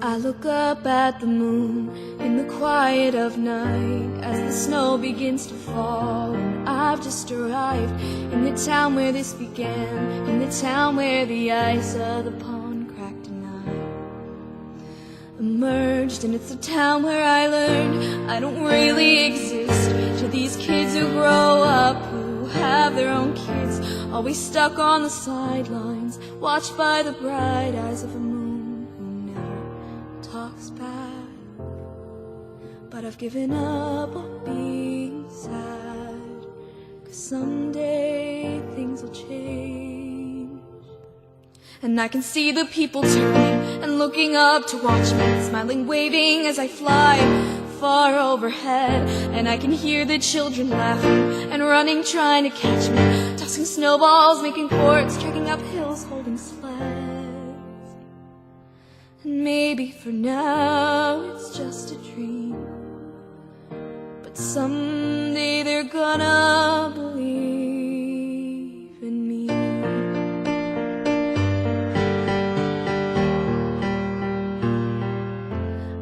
I look up at the moon in the quiet of night as the snow begins to fall, and I've just arrived in the town where this began, in the town where the ice of the pond cracked and I emerged. And it's a town where I learned I don't really exist to these kids who grow up, who have their own kids, always stuck on the sidelines, watched by the bright eyes of a moon who never talks back. But I've given up on being sad, 'cause someday things will change. And I can see the people turning and looking up to watch me, smiling, waving as I fly far overhead. And I can hear the children laughing and running, trying to catch me, tossing snowballs, making forts, trekking up hills, holding sleds. And maybe for now it's just a dream, but someday they're gonna believe in me.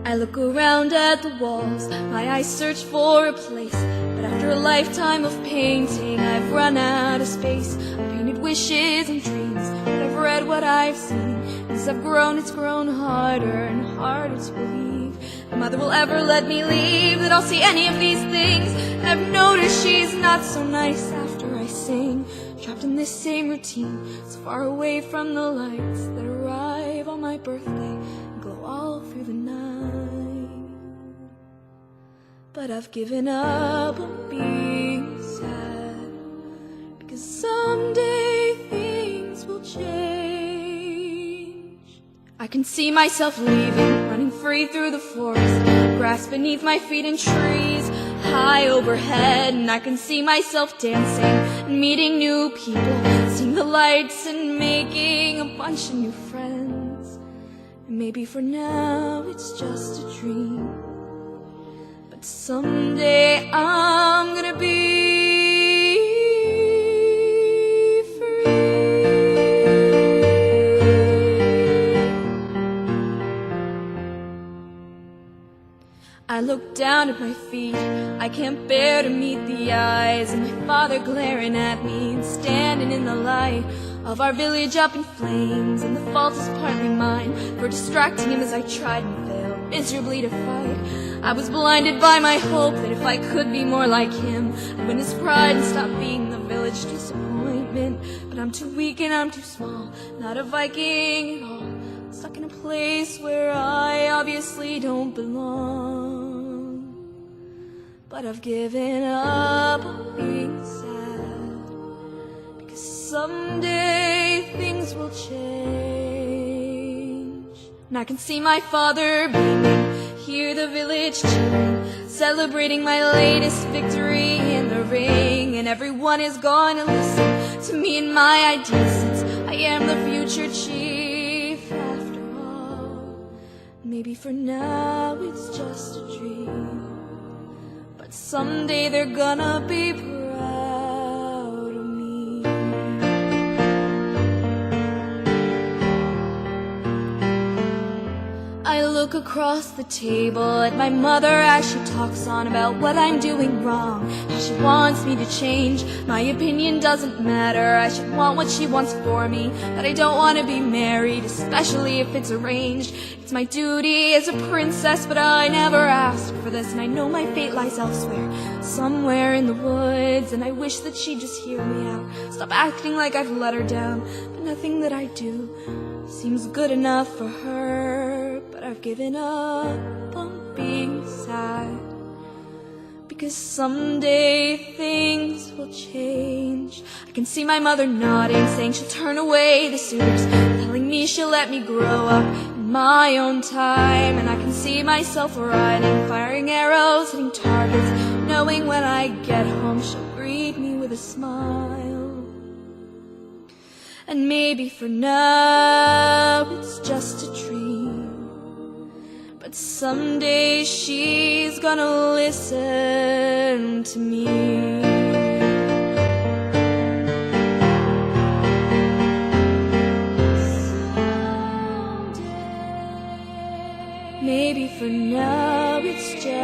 I look around at the walls, my eyes search for a place, but after a lifetime of painting, I've run out of space. I've painted wishes and dreams, but I've read what I've seen. As I've grown, it's grown harder and harder to believe my mother will ever let me leave, that I'll see any of these things. And I've noticed she's not so nice after I sing, trapped in this same routine, so far away from the lights that arrive on my birthday and glow all through the night. But I've given up on being sad, because someday things will change. I can see myself leaving, running free through the forest, grass beneath my feet and trees high overhead. And I can see myself dancing and meeting new people, seeing the lights and making a bunch of new friends. And maybe for now it's just a dream, but someday I'm gonna be I look down at my feet, I can't bear to meet the eyes of my father glaring at me, and standing in the light of our village up in flames. And the fault is partly mine for distracting him as I tried and failed miserably to fight. I was blinded by my hope that if I could be more like him, I'd win his pride and stop being the village disappointment. But I'm too weak and I'm too small, not a Viking at all, stuck in a place where I obviously don't belong. But I've given up on being sad, because someday things will change. And I can see my father beaming, hear the village cheering, celebrating my latest victory in the ring. And everyone is going to listen to me and my ideas, since I am the future chief after all. Maybe for now it's just a dream, but someday they're gonna be proud of me. I look across the table at my mother as she talks on about what I'm doing wrong, how she wants me to change. My opinion doesn't matter, I should want what she wants for me, that I don't want to be married, especially if it's arranged. It's my duty as a princess, but I never asked for this, and I know my fate lies elsewhere, somewhere in the woods. And I wish that she'd just hear me out, stop acting like I've let her down. But nothing that I do seems good enough for her. But I've given up on being sad, because someday things will change. I can see my mother nodding, saying she'll turn away the suitors, telling me she'll let me grow up in my own time. And I can see myself riding, firing arrows, hitting targets, knowing when I get home she'll greet me with a smile. And maybe for now it's just a dream, but someday she's gonna listen to me. Someday Maybe for now it's just